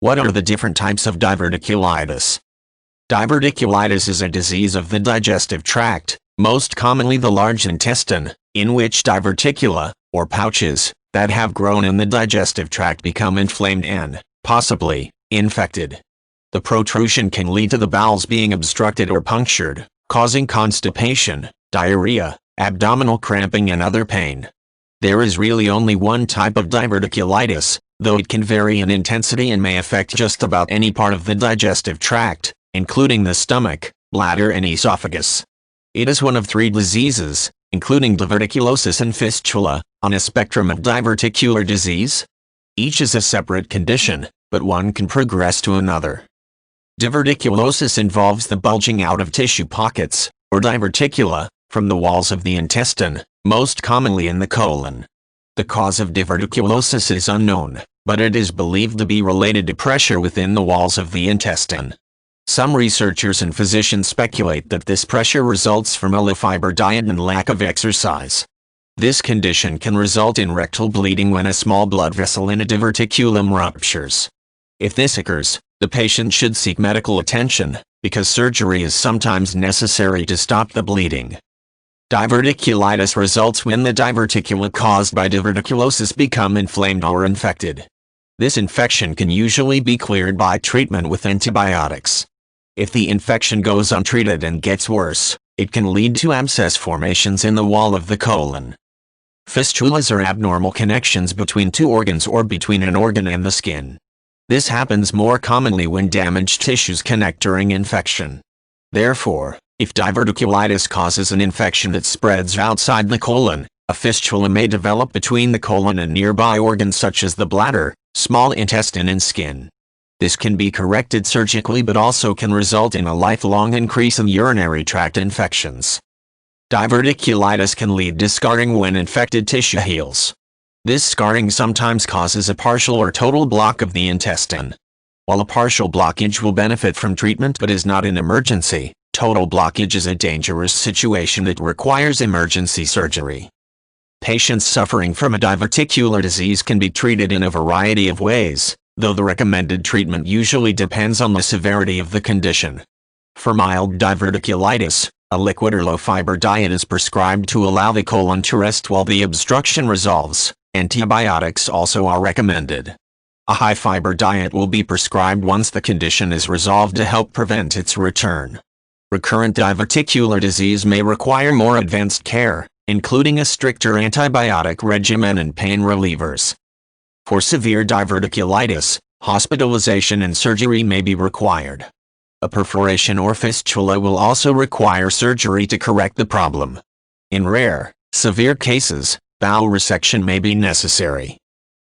What are the different types of diverticulitis? Diverticulitis is a disease of the digestive tract, most commonly the large intestine, in which diverticula, or pouches, that have grown in the digestive tract become inflamed and, possibly, infected. The protrusion can lead to the bowels being obstructed or punctured, causing constipation, diarrhea, abdominal cramping and other pain. There is really only one type of diverticulitis, though it can vary in intensity and may affect just about any part of the digestive tract, including the stomach, bladder and esophagus. It is one of three diseases, including diverticulosis and fistula, on a spectrum of diverticular disease. Each is a separate condition, but one can progress to another. Diverticulosis involves the bulging out of tissue pockets, or diverticula, from the walls of the intestine, most commonly in the colon. The cause of diverticulosis is unknown, but it is believed to be related to pressure within the walls of the intestine. Some researchers and physicians speculate that this pressure results from a low-fiber diet and lack of exercise. This condition can result in rectal bleeding when a small blood vessel in a diverticulum ruptures. If this occurs, the patient should seek medical attention, because surgery is sometimes necessary to stop the bleeding. Diverticulitis results when the diverticula caused by diverticulosis become inflamed or infected. This infection can usually be cleared by treatment with antibiotics. If the infection goes untreated and gets worse, it can lead to abscess formations in the wall of the colon. Fistulas are abnormal connections between two organs or between an organ and the skin. This happens more commonly when damaged tissues connect during infection. Therefore, if diverticulitis causes an infection that spreads outside the colon, a fistula may develop between the colon and nearby organs such as the bladder, small intestine and skin. This can be corrected surgically but also can result in a lifelong increase in urinary tract infections. Diverticulitis can lead to scarring when infected tissue heals. This scarring sometimes causes a partial or total block of the intestine. While a partial blockage will benefit from treatment but is not an emergency, total blockage is a dangerous situation that requires emergency surgery. Patients suffering from a diverticular disease can be treated in a variety of ways, though the recommended treatment usually depends on the severity of the condition. For mild diverticulitis, a liquid or low-fiber diet is prescribed to allow the colon to rest while the obstruction resolves. Antibiotics also are recommended. A high-fiber diet will be prescribed once the condition is resolved to help prevent its return. Recurrent diverticular disease may require more advanced care, including a stricter antibiotic regimen and pain relievers. For severe diverticulitis, hospitalization and surgery may be required. A perforation or fistula will also require surgery to correct the problem. In rare, severe cases, bowel resection may be necessary.